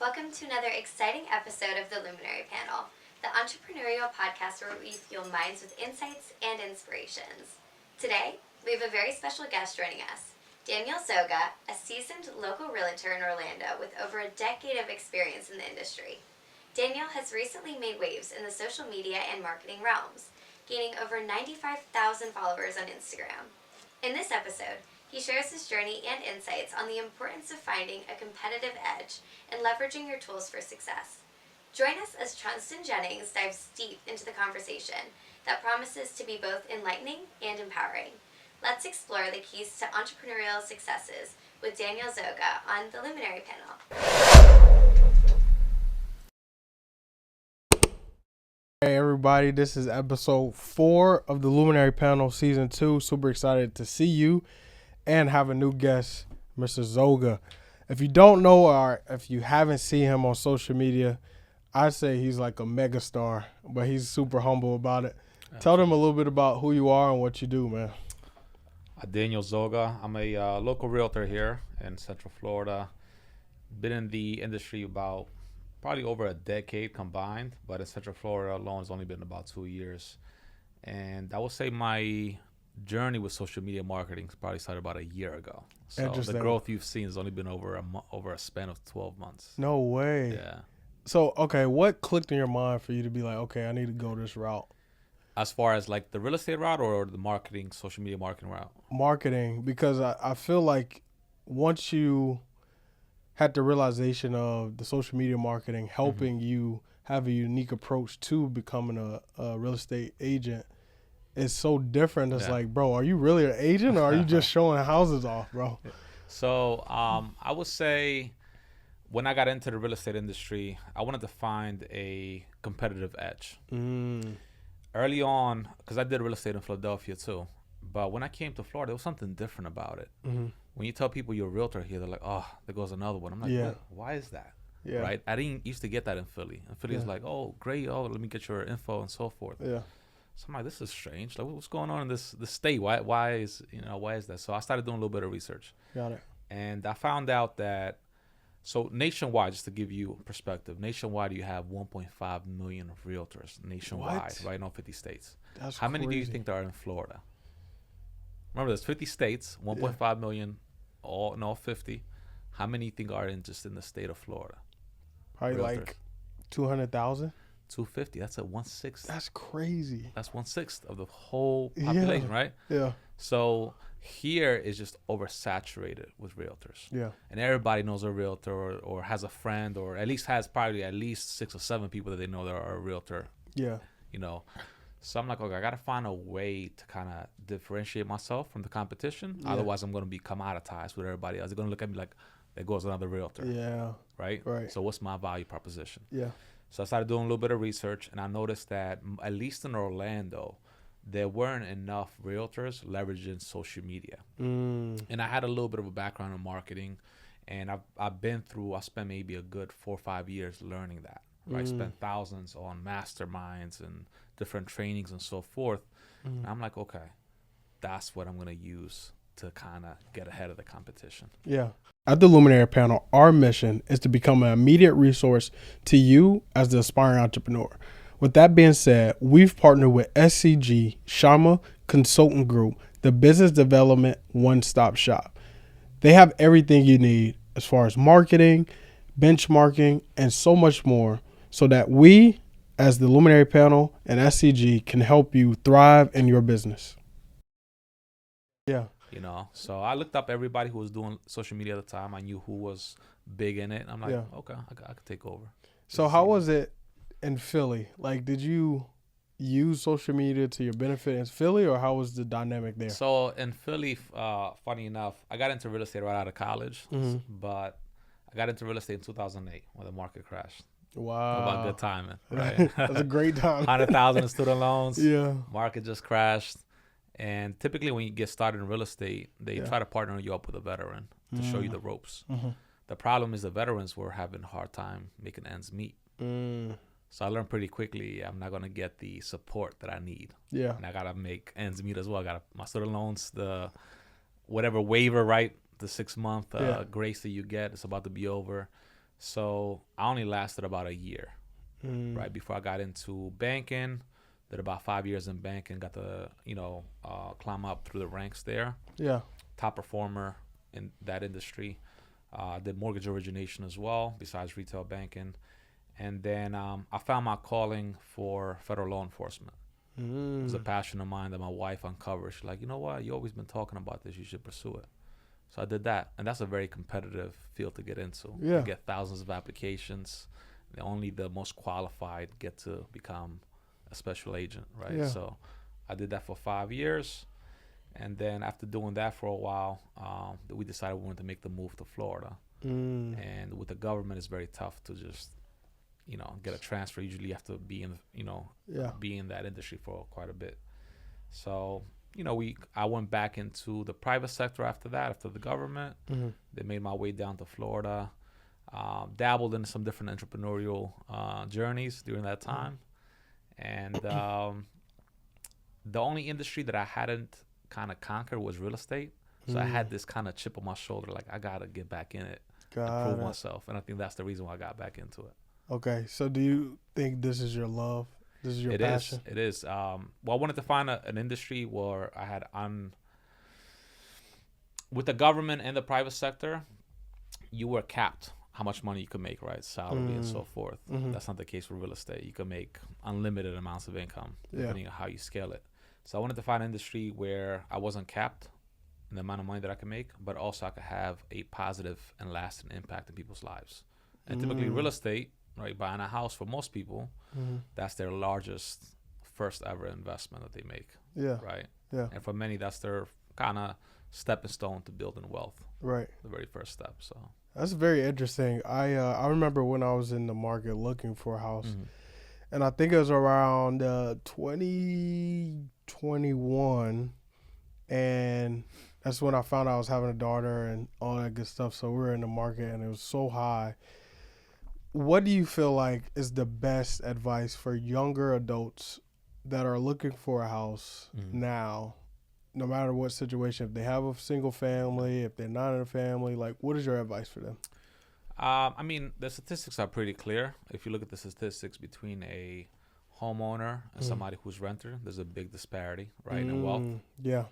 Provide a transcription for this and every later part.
Welcome to another exciting episode of the Luminary Panel, the entrepreneurial podcast where we fuel minds with insights and inspirations. Today, we have a very special guest joining us, Adaniel Zoga, a seasoned local realtor in Orlando with over a decade of experience in the industry. Daniel has recently made waves in the social media and marketing realms, gaining over 95,000 followers on Instagram. In this episode, he shares his journey and insights on the importance of finding a competitive edge and leveraging your tools for success. Join us as Trunston Jennings dives deep into the conversation that promises to be both enlightening and empowering. Let's explore the keys to entrepreneurial successes with Adaniel Zoga on the Luminary Panel. Hey everybody, this is episode 4 of the Luminary Panel Season 2. Super excited to see you and have a new guest, Mr. Zoga. If you don't know or if you haven't seen him on social media, I'd say he's like a megastar, but he's super humble about it. Absolutely. Tell them a little bit about who you are and what you do, man. Adaniel Zoga. I'm a local realtor here in Central Florida. Been in the industry about probably over a decade combined, but in Central Florida alone, it's only been about 2 years. And I would say my journey with social media marketing probably started about a year ago. So the growth you've seen has only been over a span of 12 months. No way. Yeah. So, okay, what clicked in your mind for you to be like, okay, I need to go this route? As far as like the real estate route or the marketing, social media marketing route? Marketing, because I feel like once you had the realization of the social media marketing helping you have a unique approach to becoming a real estate agent, it's so different. It's like, bro, are you really an agent or are you just showing houses off, bro? So I would say when I got into the real estate industry, I wanted to find a competitive edge. Early on, because I did real estate in Philadelphia too, but when I came to Florida, there was something different about it. When you tell people you're a realtor here, they're like, oh, there goes another one. I'm like, why is that? Yeah. Right? I didn't used to get that in Philly. And Philly is like, oh, great. Oh, let me get your info and so forth. Yeah. So I'm like, this is strange. Like, what's going on in this state? Why is that? So I started doing a little bit of research. Got it. And I found out that, so nationwide, just to give you perspective, nationwide you have 1.5 million realtors nationwide, right? In all 50 states. That's How many do you crazy. think there are in Florida? Remember, there's 50 states, 1.5 million, in all 50. How many think are in the state of Florida? Probably realtors? like 200,000. 250. That's a 1/6. That's crazy. That's 1/6 of the whole population, right? Yeah. So here is just oversaturated with realtors. Yeah. And everybody knows a realtor or has a friend or at least has probably at least 6 or 7 people that they know that are a realtor. Yeah. So I'm like, okay, I got to find a way to kind of differentiate myself from the competition. Yeah. Otherwise, I'm going to be commoditized with everybody else. They're going to look at me like, there goes another realtor. Yeah. Right? Right. So what's my value proposition? Yeah. So I started doing a little bit of research, and I noticed that at least in Orlando, there weren't enough realtors leveraging social media. And I had a little bit of a background in marketing, and I spent maybe a good 4 or 5 years learning that. Right? Spent thousands on masterminds and different trainings and so forth. And I'm like, okay, that's what I'm going to use to kind of get ahead of the competition. Yeah. At the Luminary Panel, our mission is to become an immediate resource to you as the aspiring entrepreneur. With that being said, we've partnered with SCG Shama Consultant Group, the business development one-stop shop. They have everything you need as far as marketing, benchmarking, and so much more, so that we, as the Luminary Panel and SCG, can help you thrive in your business. Yeah. So I looked up everybody who was doing social media at the time. I knew who was big in it. I'm like, okay, I could take over. So how was it in Philly? Like, did you use social media to your benefit in Philly, or how was the dynamic there? So in Philly, funny enough, I got into real estate right out of college, but I got into real estate in 2008 when the market crashed. Wow. Talk about good timing, right? That's a great time. 100,000 in student loans. Yeah. Market just crashed. And typically when you get started in real estate, they try to partner you up with a veteran to show you the ropes. The problem is the veterans were having a hard time making ends meet. So I learned pretty quickly I'm not going to get the support that I need. Yeah. And I got to make ends meet as well. I got my student loans, the whatever waiver, right? The 6-month grace that you get, it's about to be over. So I only lasted about a year, right, before I got into banking. Did about 5 years in banking, got to, climb up through the ranks there. Yeah. Top performer in that industry. Did mortgage origination as well, besides retail banking. And then I found my calling for federal law enforcement. It was a passion of mine that my wife uncovered. She's like, you know what? You always been talking about this. You should pursue it. So I did that. And that's a very competitive field to get into. Yeah. You get thousands of applications. Only the most qualified get to become a special agent, right? Yeah. So I did that for 5 years. And then after doing that for a while, we decided we wanted to make the move to Florida. And with the government, it's very tough to just, get a transfer. Usually you have to be in, be in that industry for quite a bit. So, I went back into the private sector after that, after the government. They made my way down to Florida. Dabbled in some different entrepreneurial journeys during that time. And the only industry that I hadn't kind of conquered was real estate. So I had this kind of chip on my shoulder, like I got to get back in it and prove myself. And I think that's the reason why I got back into it. Okay. So do you think this is your love? This is your passion? It is. Well, I wanted to find an industry where I had with the government and the private sector, you were capped how much money you could make, right? Salary and so forth. That's not the case with real estate. You can make unlimited amounts of income depending on how you scale it. So I wanted to find an industry where I wasn't capped in the amount of money that I could make, but also I could have a positive and lasting impact in people's lives. And typically real estate, right, buying a house for most people, that's their largest first ever investment that they make. Yeah. Right? Yeah. And for many, that's their kind of stepping stone to building wealth. Right. The very first step. So that's very interesting. I remember when I was in the market looking for a house, and I think it was around 2021, and that's when I found out I was having a daughter and all that good stuff. So we were in the market, and it was so high. What do you feel like is the best advice for younger adults that are looking for a house now, no matter what situation? If they have a single family, if they're not in a family, like, what is your advice for them? I mean, the statistics are pretty clear. If you look at the statistics between a homeowner and somebody who's renter, there's a big disparity, right, in wealth. Yeah.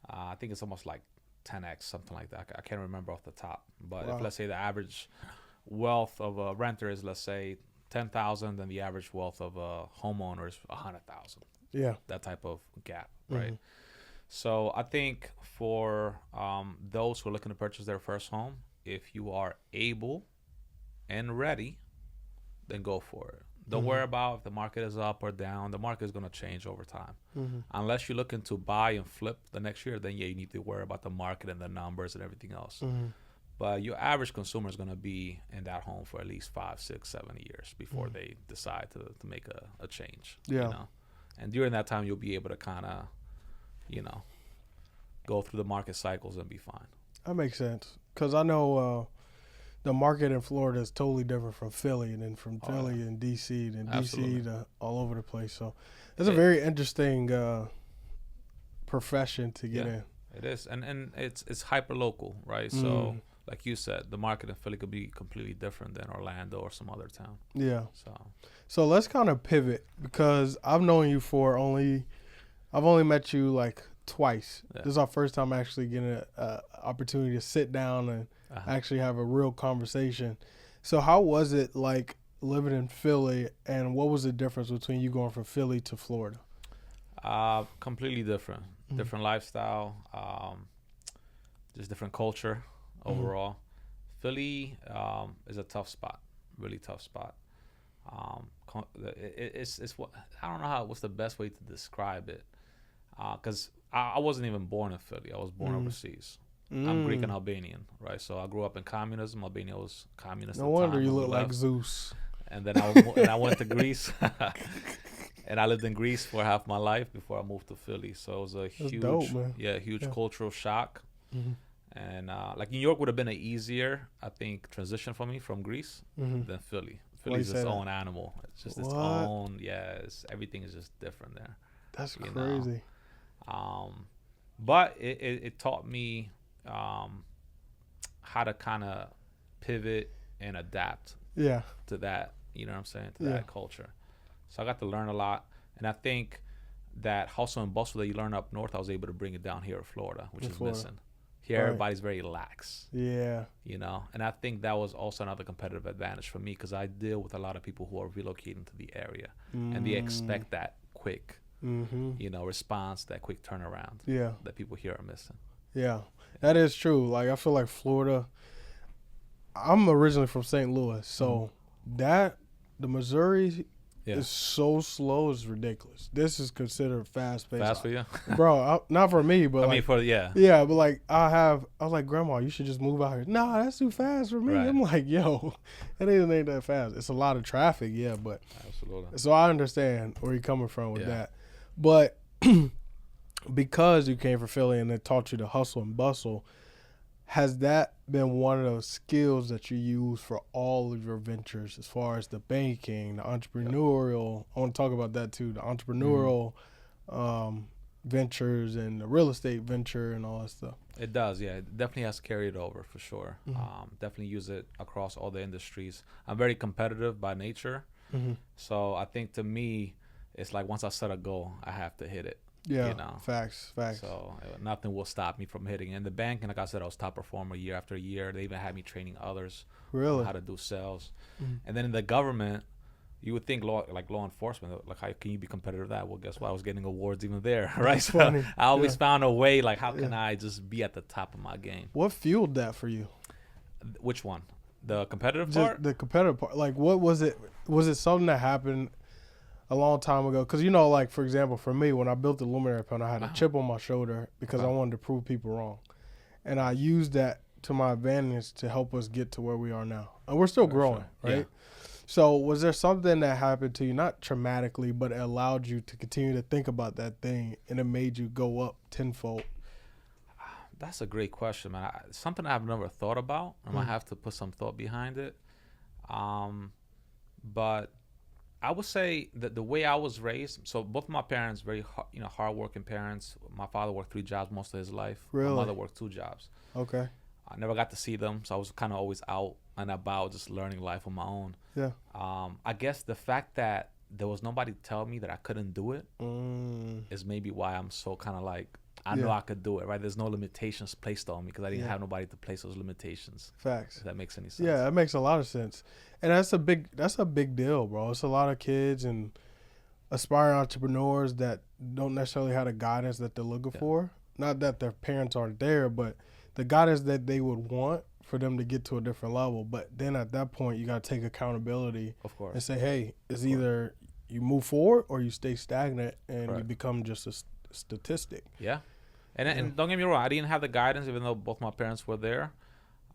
I think it's almost like 10x, something like that. I can't remember off the top. But Wow. if, let's say, the average wealth of a renter is, let's say, 10,000, then the average wealth of a homeowner is 100,000. Yeah. That type of gap, right? So I think for those who are looking to purchase their first home, if you are able and ready, then go for it. Don't worry about if the market is up or down. The market is going to change over time. Unless you're looking to buy and flip the next year, then yeah, you need to worry about the market and the numbers and everything else. But your average consumer is going to be in that home for at least 5, 6, 7 years before they decide to make a change. Yeah. And during that time, you'll be able to kind of, go through the market cycles and be fine. That makes sense. Because I know the market in Florida is totally different from Philly, and then from Philly and D.C., and D.C. to all over the place. So it's a very interesting profession to get in. It is. And it's hyper local, right? So like you said, the market in Philly could be completely different than Orlando or some other town. Yeah. So let's kind of pivot, because I've known you I've only met you like twice. Yeah. This is our first time actually getting an opportunity to sit down and actually have a real conversation. So how was it like living in Philly, and what was the difference between you going from Philly to Florida? Completely different. Different lifestyle, just different culture. Overall, Philly is a tough spot, really tough spot. It's what I don't know what's the best way to describe it, because I wasn't even born in Philly. I was born overseas. I'm Greek and Albanian, right? So I grew up in communism. Albania was communist. No wonder you look like Zeus. And then I went to Greece, and I lived in Greece for half my life before I moved to Philly. So it was a huge cultural shock. And like New York would have been an easier, I think, transition for me from Greece than Philly. Philly's its own animal. It's just its own. Yeah, everything is just different there. That's crazy. But it taught me how to kind of pivot and adapt Yeah. to that, you know what I'm saying, to Yeah. that culture. So I got to learn a lot. And I think that hustle and bustle that you learn up north, I was able to bring it down here in Florida, which In is Florida. missing. Here, Right. everybody's very lax, Yeah. you know. And I think that was also another competitive advantage for me because I deal with a lot of people who are relocating to the area. And they expect that quick, you know, response, that quick turnaround Yeah. that people here are missing. Yeah. That is true. Like, I feel like Florida, I'm originally from St. Louis, so the Missouri Yeah. is so slow, it's ridiculous. This is considered fast paced. Fast for you? Bro, not for me, but I like, mean, for, yeah. yeah, but like I was like, Grandma, you should just move out here. Nah, that's too fast for me. Right. I'm like, yo, it ain't that fast. It's a lot of traffic, yeah, but Absolutely. so I understand where you're coming from with Yeah. that. But because you came from Philly and it taught you to hustle and bustle, has that been one of those skills that you use for all of your ventures as far as the banking, the entrepreneurial? I want to talk about that too, the entrepreneurial ventures and the real estate venture and all that stuff. It does, yeah. It definitely has carried over for sure. Definitely use it across all the industries. I'm very competitive by nature. So I think to me, it's like once I set a goal, I have to hit it. Yeah, You know? facts. So nothing will stop me from hitting it. In the bank, and like I said, I was top performer year after year. They even had me training others Really? on how to do sales. And then in the government, you would think law enforcement, like how can you be competitive with that? Well, guess what? I was getting awards even there, right? That's So funny. I always Yeah. found a way, like how can I just be at the top of my game? What fueled that for you? Which one? The competitive Just part? the competitive part. Like, what was it? Was it something that happened a long time ago? Because, you know, like, for example, for me, when I built the Luminary Panel, I had a chip on my shoulder because I wanted to prove people wrong. And I used that to my advantage to help us get to where we are now. And we're still growing, sure. right? Yeah. So was there something that happened to you, not traumatically, but it allowed you to continue to think about that thing and it made you go up tenfold? That's a great question, man. Something I've never thought about. I might have to put some thought behind it. But I would say that the way I was raised, so both of my parents, very hardworking parents. My father worked 3 jobs most of his life. Really? My mother worked 2 jobs. Okay. I never got to see them, so I was kind of always out and about, just learning life on my own. Yeah. I guess the fact that there was nobody to tell me that I couldn't do it is maybe why I'm so kind of like, I know I could do it, right? There's no limitations placed on me because I didn't have nobody to place those limitations. Facts. If that makes any sense. Yeah, that makes a lot of sense. And that's a big deal, bro. It's a lot of kids and aspiring entrepreneurs that don't necessarily have the guidance that they're looking for. Not that their parents aren't there, but the guidance that they would want for them to get to a different level. But then at that point, you got to take accountability, Of course. and say, hey, it's either you move forward or you stay stagnant and you Right. become just a statistic. Yeah. And don't get me wrong, I didn't have the guidance, even though both my parents were there.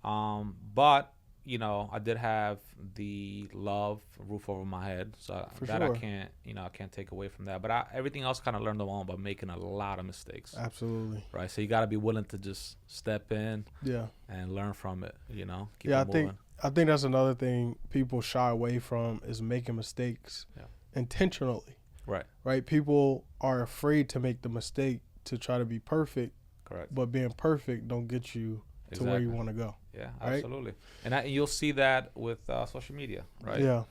But I did have the love, roof over my head, so For that sure. I can't take away from that. But everything else kind of learned along by making a lot of mistakes, Absolutely. right? So you got to be willing to just step in Yeah. and learn from it. Keep Yeah, it moving. I think that's another thing people shy away from is making mistakes intentionally. Right. Right? People are afraid to make the mistake to try to be perfect, Correct. but being perfect don't get you to where you Exactly. want to go. Yeah, Right? absolutely. And you'll see that with social media, right? Yeah.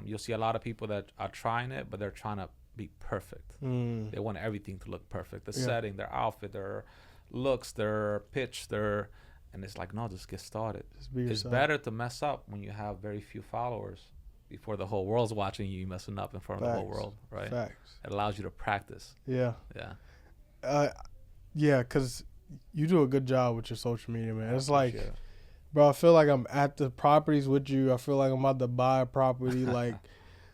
You'll see a lot of people that are trying it, but they're trying to be perfect. They want everything to look perfect. The setting, their outfit, their looks, their pitch, and it's like, no, just get started. Just be It's yourself. better to mess up when you have very few followers before the whole world's watching you messing up in front of the whole Facts. world, right? Facts. It allows you to practice. Yeah. Yeah. Yeah, because you do a good job with your social media, man. It's like, Appreciate it. bro, I feel like I'm at the properties with you. I feel like I'm about to buy a property. Like,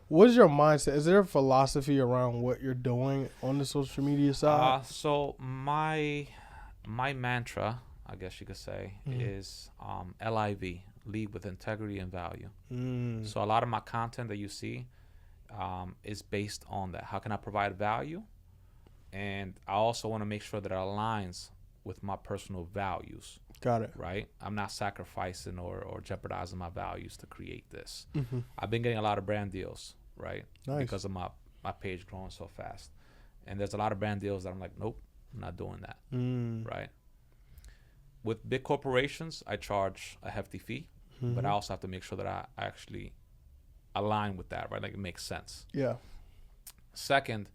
what's your mindset? Is there a philosophy around what you're doing on the social media side? So my mantra, I guess you could say, is LIV, lead with integrity and value. So a lot of my content that you see is based on that. How can I provide value? And I also want to make sure that it aligns with my personal values, Got it. right? I'm not sacrificing or jeopardizing my values to create this. I've been getting a lot of brand deals, right? Nice. Because of my page growing so fast. And there's a lot of brand deals that I'm like, nope, I'm not doing that, right? With big corporations, I charge a hefty fee, but I also have to make sure that I actually align with that, right? Like it makes sense. Yeah. Second,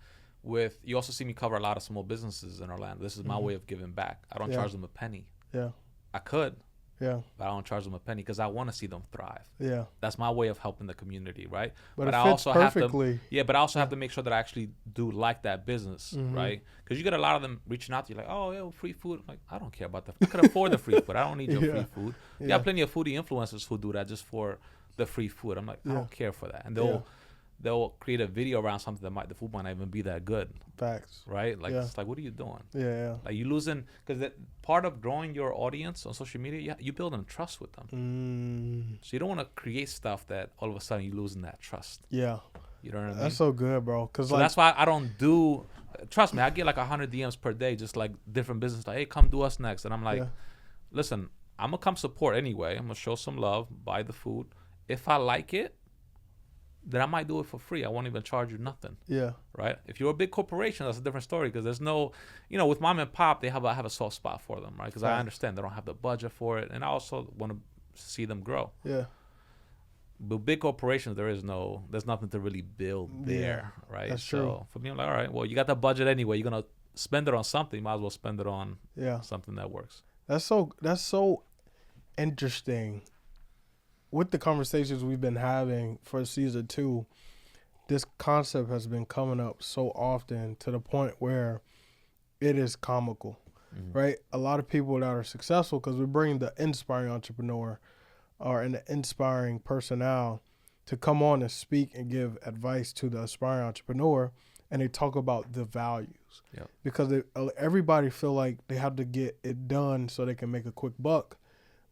you also see me cover a lot of small businesses in Orlando. This is my way of giving back. I don't charge them a penny. Yeah. I could, Yeah. but I don't charge them a penny because I want to see them thrive. Yeah. That's my way of helping the community, right? But it I fits also perfectly. have to, yeah, but I also have to make sure that I actually do like that business, right? Because you get a lot of them reaching out to you like, oh, yeah, free food. I'm like, I don't care about that. I could afford the free food. I don't need your free food. You got plenty of foodie influencers who do that just for the free food. I'm like, I don't care for that. And they'll create a video around something the food might not even be that good. Facts. Right? Like, it's like, what are you doing? Yeah. Like, you losing, because part of growing your audience on social media, you building trust with them. So you don't want to create stuff that all of a sudden you losing that trust. Yeah. You know what I mean? That's so good, bro. Cause so that's why I don't do, trust me, I get like 100 DMs per day, just like different business, like, hey, come do us next. And I'm like, listen, I'm going to come support anyway. I'm going to show some love, buy the food. If I like it, then I might do it for free. I won't even charge you nothing. Yeah. Right? If you're a big corporation, that's a different story because there's no, with mom and pop, I have a soft spot for them, right? Because I understand they don't have the budget for it. And I also want to see them grow. Yeah. But big corporations, there's nothing to really build there, right? That's so true. for me, I'm like, all right, well, you got the budget anyway. You're going to spend it on something. You might as well spend it on something that works. That's so interesting. With the conversations we've been having for season 2, this concept has been coming up so often to the point where it is comical, right? A lot of people that are successful, because we bring the inspiring entrepreneur or the inspiring personnel to come on and speak and give advice to the aspiring entrepreneur, and they talk about the values. Yep. Because everybody feel like they have to get it done so they can make a quick buck.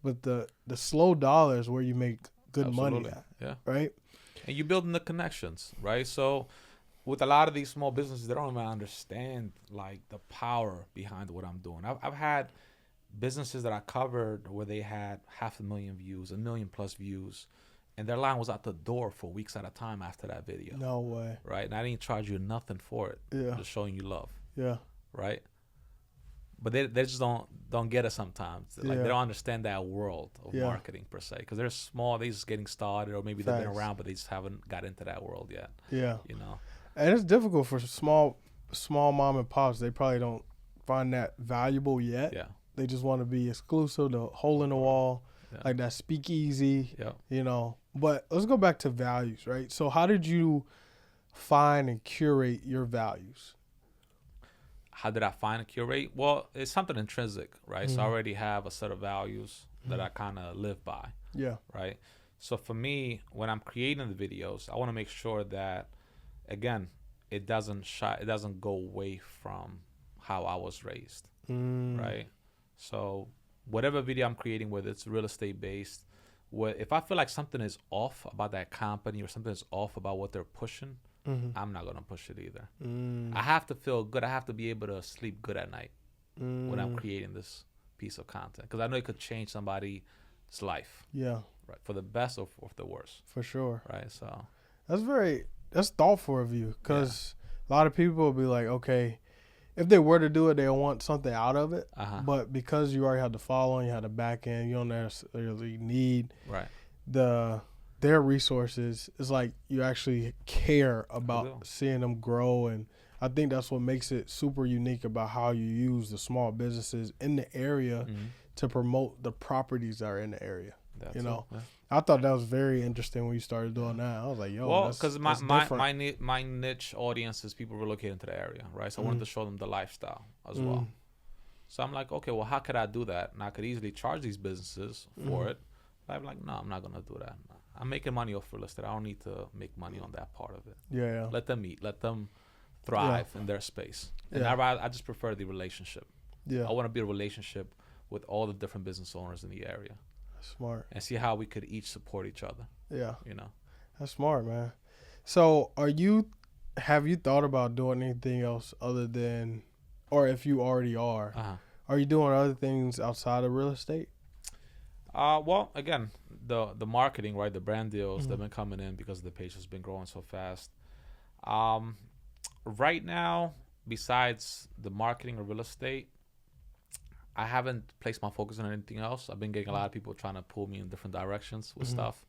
But the slow dollar is where you make good money at, right? And you're building the connections, right? So with a lot of these small businesses, they don't even understand like the power behind what I'm doing. I've had businesses that I covered where they had 500,000 views, 1 million plus views, and their line was out the door for weeks at a time after that video. No way. Right? And I didn't charge you nothing for it. Yeah. Just showing you love. Yeah. Right? But they just don't get it sometimes. Like they don't understand that world of marketing per se, because they're small. They're just getting started, or maybe they've been around, but they just haven't got into that world yet. Yeah, you know. And it's difficult for small mom and pops. They probably don't find that valuable yet. Yeah, they just want to be exclusive, the hole in the wall, like that speakeasy. Yeah, But let's go back to values, right? So how did you find and curate your values? How did I find and curate? Well, it's something intrinsic, right? So I already have a set of values that I kind of live by. Yeah. Right. So for me, when I'm creating the videos, I want to make sure that, again, it doesn't go away from how I was raised. Right. So whatever video I'm creating, whether it's real estate based, if I feel like something is off about that company or something is off about what they're pushing, I'm not going to push it either. I have to feel good. I have to be able to sleep good at night when I'm creating this piece of content, because I know it could change somebody's life. Yeah. Right. For the best or for the worst. For sure. Right. So that's thoughtful of you, because a lot of people will be like, okay, if they were to do it, they'll want something out of it. But because you already have the following, you have the back end, you don't necessarily need their resources. It's like you actually care about seeing them grow, and I think that's what makes it super unique about how you use the small businesses in the area to promote the properties that are in the area. I thought that was very interesting when you started doing that. I was like, yo, well, because my niche audience is people relocating to the area, right? So I wanted to show them the lifestyle as well. So I'm like, okay, well, how could I do that? And I could easily charge these businesses for it. But I'm like, no, I'm not gonna do that. I'm making money off real estate. I don't need to make money on that part of it. Yeah. Let them eat. Let them thrive in their space. And I just prefer the relationship. Yeah. I want to be a relationship with all the different business owners in the area. Smart. And see how we could each support each other. Yeah. That's smart, man. So have you thought about doing anything else other than, or if you already are you doing other things outside of real estate? Well, again, the marketing, right? The brand deals, they've been coming in because the page has been growing so fast. Right now, besides the marketing of real estate, I haven't placed my focus on anything else. I've been getting a lot of people trying to pull me in different directions with stuff.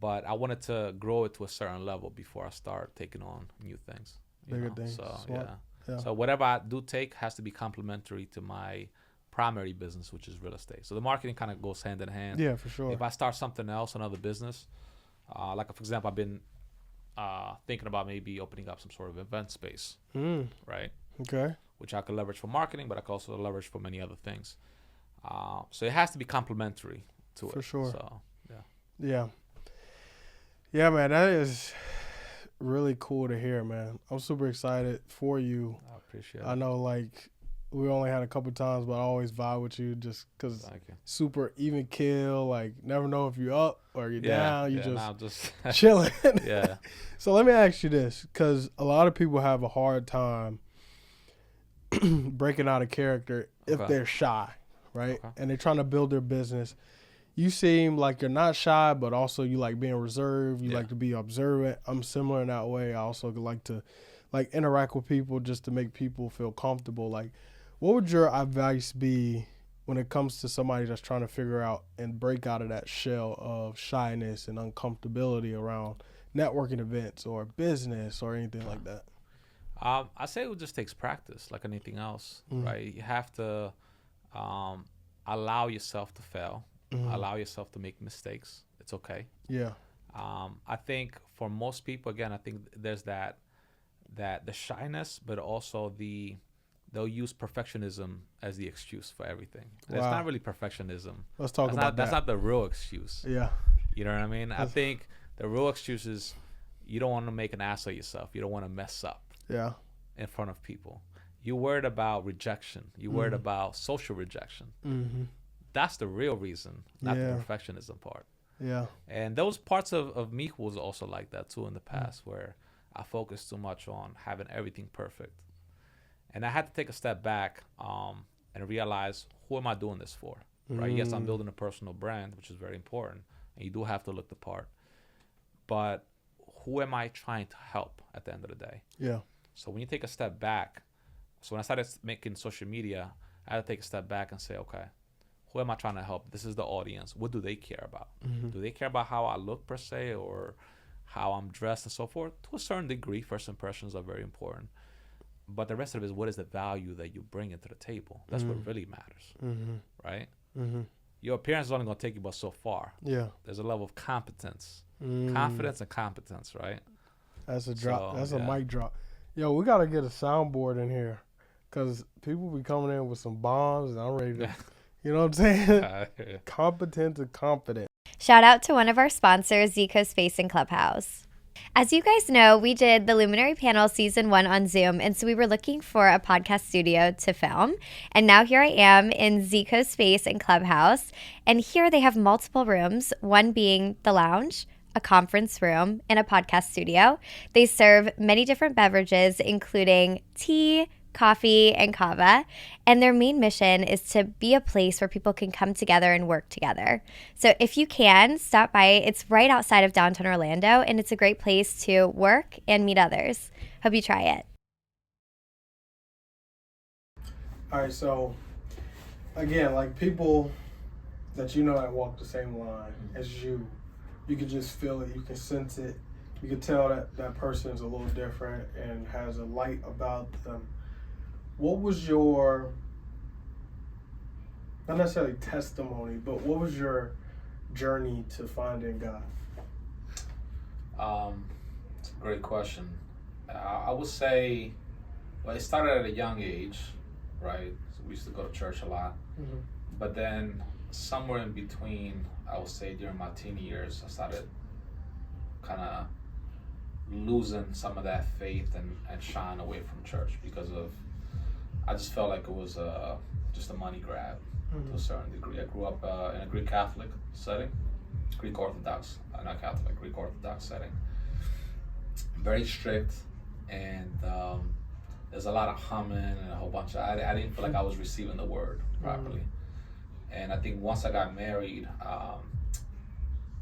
But I wanted to grow it to a certain level before I start taking on new things. Bigger things. So Smart. Yeah. So whatever I do take has to be complementary to my primary business, which is real estate. So the marketing kind of goes hand in hand. Yeah, for sure. If I start something else, another business, like for example, I've been thinking about maybe opening up some sort of event space, right? Okay. Which I could leverage for marketing, but I could also leverage for many other things. So it has to be complementary to it. For sure. So Yeah, man, that is really cool to hear, man. I'm super excited for you. I appreciate it. I know, like, we only had a couple times, but I always vibe with you just because super even kill. Like, never know if you're up or you're down. You just chilling. Yeah. So let me ask you this, because a lot of people have a hard time breaking out of character if they're shy, right? Okay. And they're trying to build their business. You seem like you're not shy, but also you like being reserved. You like to be observant. I'm similar in that way. I also like to interact with people just to make people feel comfortable. Like, what would your advice be when it comes to somebody that's trying to figure out and break out of that shell of shyness and uncomfortability around networking events or business or anything like that? I say it just takes practice, like anything else, right? You have to allow yourself to fail, allow yourself to make mistakes. It's okay. Yeah. I think for most people, again, I think there's that the shyness, but also they'll use perfectionism as the excuse for everything. Wow. It's not really perfectionism. Let's talk about that. That's not the real excuse. Yeah. You know what I mean? I think the real excuse is you don't want to make an ass of yourself. You don't want to mess up. Yeah. In front of people. You're worried about rejection. You're worried about social rejection. That's the real reason, not the perfectionism part. Yeah. And those parts of me was also like that too in the past, where I focused too much on having everything perfect. And I had to take a step back and realize, who am I doing this for? Right? Yes, I'm building a personal brand, which is very important, and you do have to look the part. But who am I trying to help at the end of the day? Yeah. So when you take a step back, so when I started making social media, I had to take a step back and say, okay, who am I trying to help? This is the audience. What do they care about? Do they care about how I look per se, or how I'm dressed and so forth? To a certain degree, first impressions are very important. But the rest of it is, what is the value that you bring into the table? That's what really matters, right? Your appearance is only going to take you but so far. Yeah. There's a level of competence, confidence and competence, right? That's a drop. That's a mic drop. Yo, we got to get a soundboard in here, because people be coming in with some bombs, and I'm ready to, you know what I'm saying? Competent and confident. Shout out to one of our sponsors, Zico Space and Clubhouse. As you guys know, we did the Luminary Panel Season 1 on Zoom, and so we were looking for a podcast studio to film. And now here I am in Zico Space and Clubhouse, and here they have multiple rooms, one being the lounge, a conference room, and a podcast studio. They serve many different beverages, including tea, coffee, and kava, and their main mission is to be a place where people can come together and work together. So if you can, stop by. It's right outside of downtown Orlando, and it's a great place to work and meet others. Hope you try it. All right, so again, like, people that you know that walk the same line as you can just feel it, you can sense it, you can tell that that person is a little different and has a light about them. What was your, not necessarily testimony, but what was your journey to finding God? It's a great question. I would say, well, it started at a young age, right? So we used to go to church a lot. But then somewhere in between, I would say during my teen years, I started kind of losing some of that faith and shying away from church, because of, I just felt like it was just a money grab to a certain degree. I grew up in a Greek Catholic setting, Greek Orthodox, not Catholic, Greek Orthodox setting. Very strict, and there's a lot of humming and a whole bunch of, I didn't feel like I was receiving the word properly. And I think once I got married,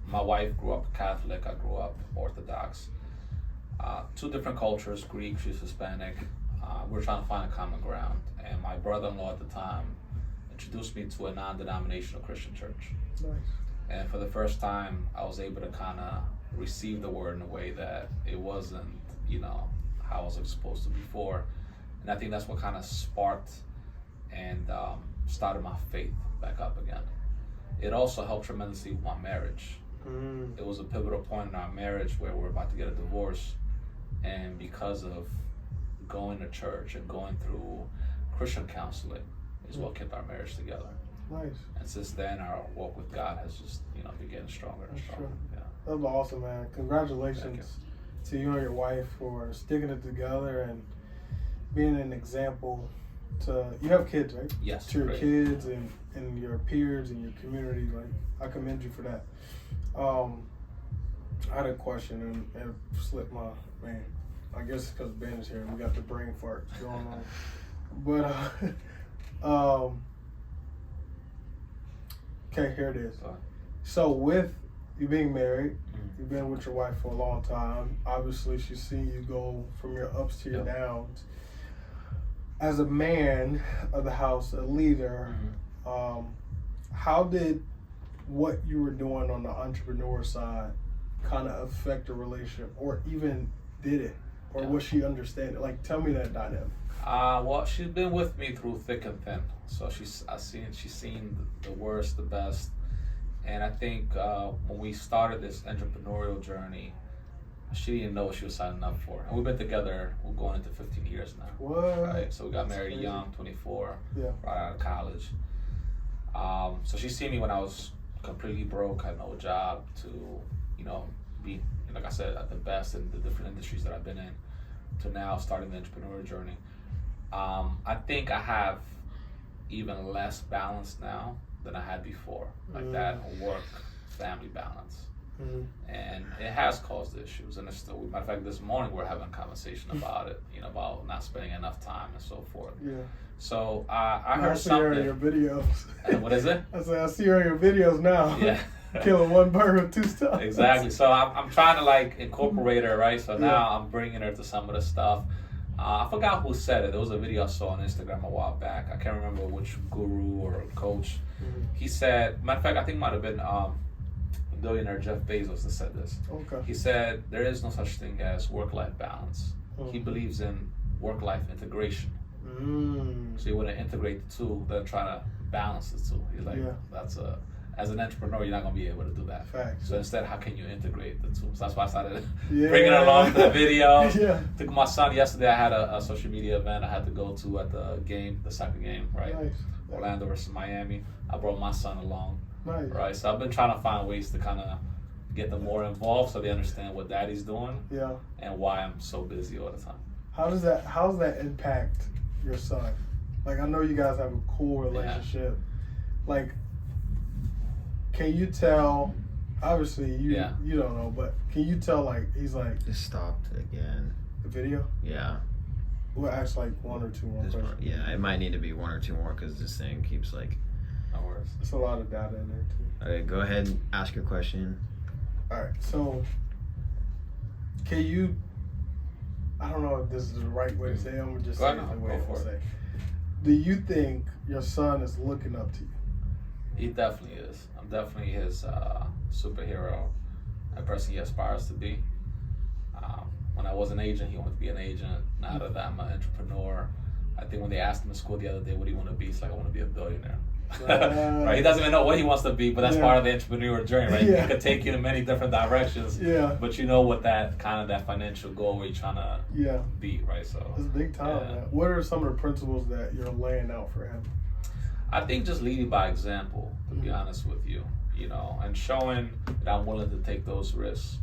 my wife grew up Catholic, I grew up Orthodox. Two different cultures, Greek, she's Hispanic. we were trying to find a common ground, and my brother-in-law at the time introduced me to a non-denominational Christian church. Nice. And for the first time, I was able to kind of receive the word in a way that it wasn't, how I was supposed to before. And I think that's what kind of sparked and started my faith back up again. It also helped tremendously with my marriage. It was a pivotal point in our marriage where we're about to get a divorce, and because of going to church and going through Christian counseling is what kept our marriage together. Nice. And since then, our walk with God has just, been getting stronger and stronger. Yeah. That's awesome, man. Congratulations to you and your wife for sticking it together and being an example to, you have kids, right? Yes. To your great. kids and your peers and your community. Like, I commend you for that. I had a question and it slipped my, man, I guess because Ben is here and we got the brain fart going on. But, okay, here it is. So with you being married, you've been with your wife for a long time. Obviously, she's seen you go from your ups to your downs. As a man of the house, a leader, how did what you were doing on the entrepreneur side kind of affect the relationship, or even did it, or was she understanding? Like, tell me that dynamic. Well, she's been with me through thick and thin. So she's seen the worst, the best. And I think when we started this entrepreneurial journey, she didn't know what she was signing up for. And we've been together, we're going into 15 years now. What? Right? So we got married young, 24, right out of college. So she seen me when I was completely broke, had no job, to, be, like I said, at the best in the different industries that I've been in, to now starting the entrepreneurial journey. I think I have even less balance now than I had before, like that work-family balance. And it has caused issues, and it's still, matter of fact, this morning we're having a conversation about it, about not spending enough time and so forth. Yeah. So I heard something. I see her in your videos. What is it? I said, I see her in your videos now. Yeah. Killing one bird with two stones. Exactly. So I'm trying to incorporate her, right? So now I'm bringing her to some of the stuff. I forgot who said it. There was a video I saw on Instagram a while back. I can't remember which guru or coach. He said, matter of fact, I think it might have been billionaire Jeff Bezos that said this. Okay. He said there is no such thing as work-life balance. He believes in work-life integration. So you want to integrate the two, then try to balance the two. He's like, as an entrepreneur, you're not going to be able to do that. Facts. So instead, how can you integrate the two? So that's why I started bringing her along to the video. Took my son yesterday. I had a social media event I had to go to at the game, the soccer game, right? Nice. Orlando versus Miami. I brought my son along. Nice. Right. So I've been trying to find ways to kind of get them more involved so they understand what daddy's doing. And why I'm so busy all the time. How does that impact your son? Like, I know you guys have a cool relationship. Like, can you tell, obviously you don't know, but can you tell, like, he's like... It stopped again. The video? Yeah. We'll ask like one or two more questions. Yeah, it might need to be one or two more because this thing keeps like... No worries. There's a lot of data in there too. Alright, go ahead and ask your question. Alright, so can you... I don't know if this is the right way to say it. I'm going to just say it the way I say. Do you think your son is looking up to you? He definitely is. I'm definitely his superhero, a person he aspires to be. When I was an agent, he wanted to be an agent. Now that I'm an entrepreneur, I think when they asked him in school the other day, what do you want to be? He's like, I want to be a billionaire. Right? He doesn't even know what he wants to be, but that's part of the entrepreneur journey, right? It could take you in many different directions. But you know what that financial goal where you're trying to be, right? So it's big time, man. What are some of the principles that you're laying out for him? I think just leading by example, to be honest with you, and showing that I'm willing to take those risks,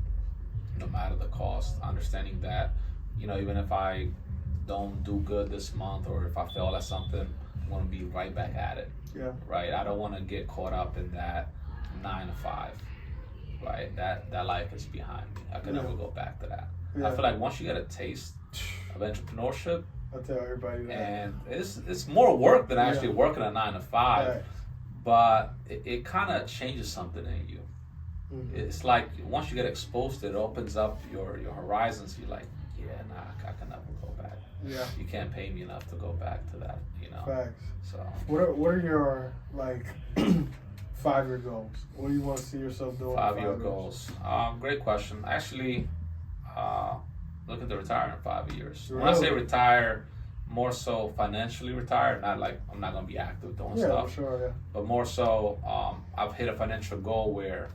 no matter the cost. Understanding that, even if I don't do good this month or if I fail at something, I want to be right back at it. Right? I don't want to get caught up in that 9 to 5. Right? That life is behind me. I can never go back to that. I feel like once you get a taste of entrepreneurship, I tell everybody that. And it's more work than actually working a 9 to 5, but it kind of changes something in you. It's like once you get exposed to it, it opens up your horizons. You're like, I can never go back. Yeah. you can't pay me enough to go back to that, you know. Facts. So What are your like 5-year goals? What do you want to see yourself doing? 5-year goals. Great question. Actually, looking to retire in 5 years. When I say retire, more so financially retire, not like I'm not gonna be active doing stuff. For sure, yeah. But more so, I've hit a financial goal where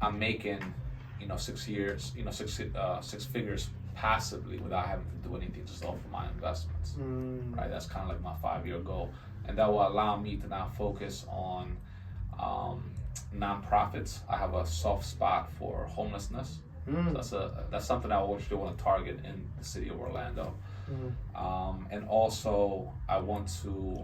I'm making, 6 years, six figures passively without having to do anything, just off of my investments. Right, that's kind of like my 5-year goal, and that will allow me to now focus on nonprofits. I have a soft spot for homelessness. So that's something I always do want to target in the city of Orlando. And also I want to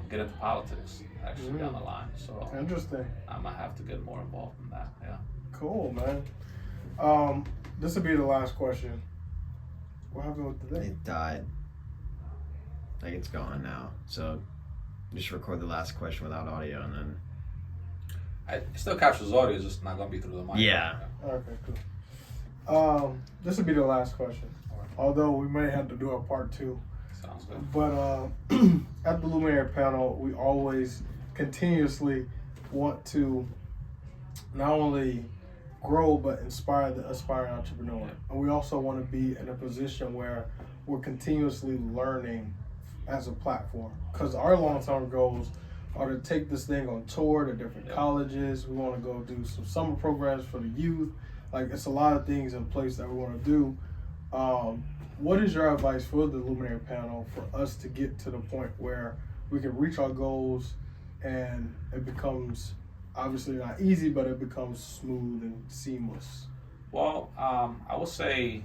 get into politics actually down the line. So interesting. I might have to get more involved in that. Yeah. Cool, man. This will be the last question. What happened with the thing? It died. Like, it's gone now. So just record the last question without audio, and then It still captures audio, it's just not gonna be through the mic. Yeah. Okay, cool. This will be the last question. Although we may have to do a part 2. Sounds good. But at the Luminary Panel, we always continuously want to not only grow but inspire the aspiring entrepreneur. And we also want to be in a position where we're continuously learning as a platform. Because our long-term goals are to take this thing on tour to different colleges. We want to go do some summer programs for the youth. Like, it's a lot of things in place that we want to do. What is your advice for the Luminary Panel for us to get to the point where we can reach our goals and it becomes obviously not easy, but it becomes smooth and seamless? Well, I would say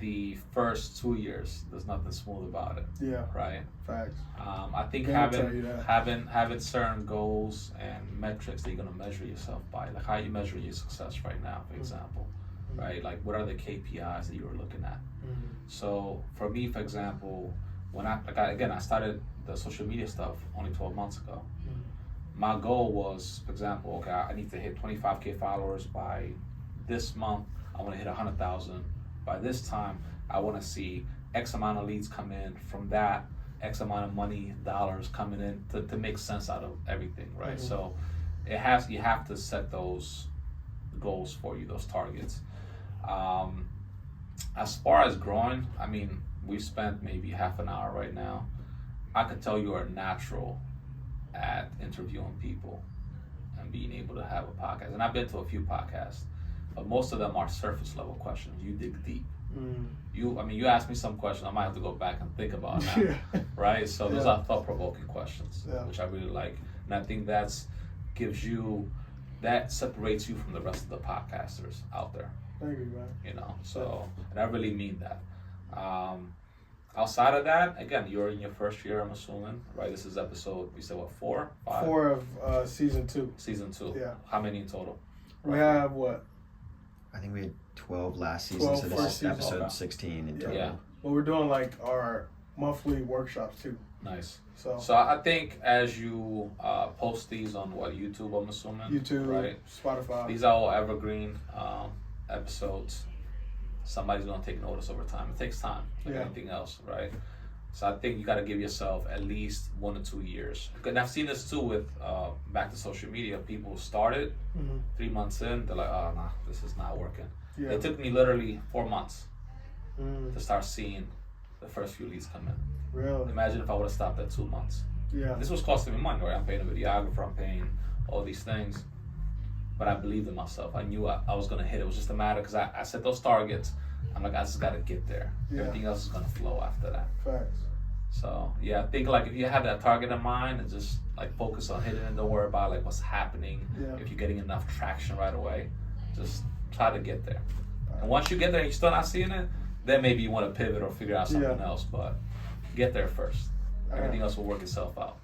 the first 2 years, there's nothing smooth about it. Yeah. Right. Facts. I think having certain goals and metrics that you're gonna measure yourself by, like how you measure your success right now, for example, right? Like, what are the KPIs that you were looking at? So for me, for example, when I started the social media stuff only 12 months ago. My goal was, for example, okay, I need to hit 25K followers by this month. I want to hit 100,000 by this time. I want to see X amount of leads come in from that, X amount of money, dollars coming in to make sense out of everything, right? So you have to set those goals for you, those targets. As far as growing, I mean, we've spent maybe half an hour right now. I could tell you are natural at interviewing people and being able to have a podcast. And I've been to a few podcasts, but most of them are surface level questions. You dig deep. You ask me some questions, I might have to go back and think about that, right? So those are thought-provoking questions, which I really like. And I think that separates you from the rest of the podcasters out there. Thank you, man. So, and I really mean that. Outside of that, again, you're in your first year, I'm assuming, right? This is episode, we said what, 4? 5? 4 of season 2. Season 2. Yeah. How many in total? We have what? I think we had 12 last season, so this is episode 16 in total. Yeah. Well, we're doing like our monthly workshops too. Nice. So I think as you post these on YouTube, I'm assuming. YouTube, right? Spotify. These are all evergreen episodes. Somebody's gonna take notice over time. It takes time, like anything else, right? So I think you got to give yourself at least 1 to 2 years. And I've seen this too with back to social media. People started 3 months in, they're like, oh nah, this is not working. Yeah. It took me literally 4 months to start seeing the first few leads come in. Really? Imagine if I would have stopped at 2 months. Yeah. This was costing me money, right? I'm paying a videographer, I'm paying all these things. But I believed in myself. I knew I was going to hit it. It was just a matter because I set those targets. I'm like, I just got to get there. Yeah. Everything else is going to flow after that. Facts. So, yeah, I think like if you have that target in mind and just like focus on hitting it, don't worry about like what's happening. Yeah. If you're getting enough traction right away, just try to get there. And once you get there and you're still not seeing it, then maybe you want to pivot or figure out something else. But get there first. Everything else will work itself out.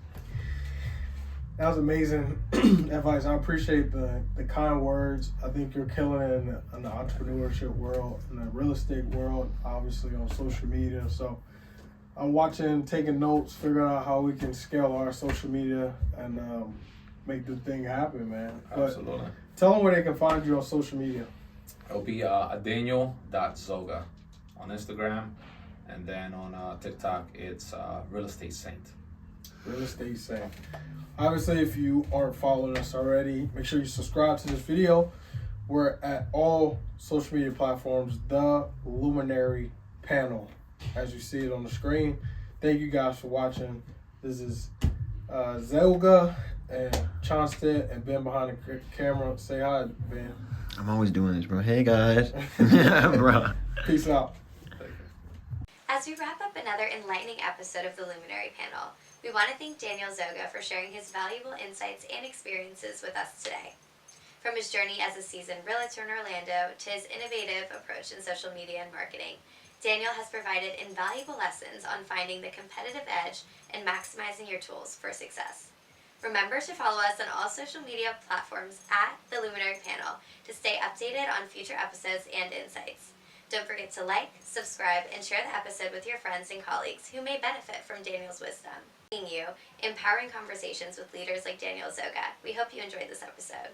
That was amazing advice. I appreciate the kind words. I think you're killing it in the entrepreneurship world, in the real estate world, obviously on social media. So I'm watching, taking notes, figuring out how we can scale our social media and make the thing happen, man. Absolutely. But tell them where they can find you on social media. It'll be Adaniel.Zoga on Instagram. And then on TikTok, it's Real Estate Saint. Real Estate Saint. Obviously, if you aren't following us already, make sure you subscribe to this video. We're at all social media platforms, the Luminary Panel, as you see it on the screen. Thank you guys for watching. This is Zoga and Chonsted and Ben behind the camera. Say hi, Ben. I'm always doing this, bro. Hey, guys. Bro. Peace out. As we wrap up another enlightening episode of the Luminary Panel, we want to thank Adaniel Zoga for sharing his valuable insights and experiences with us today. From his journey as a seasoned realtor in Orlando to his innovative approach in social media and marketing, Daniel has provided invaluable lessons on finding the competitive edge and maximizing your tools for success. Remember to follow us on all social media platforms at the Luminary Panel to stay updated on future episodes and insights. Don't forget to like, subscribe, and share the episode with your friends and colleagues who may benefit from Daniel's wisdom. Seeing you, empowering conversations with leaders like Adaniel Zoga. We hope you enjoyed this episode.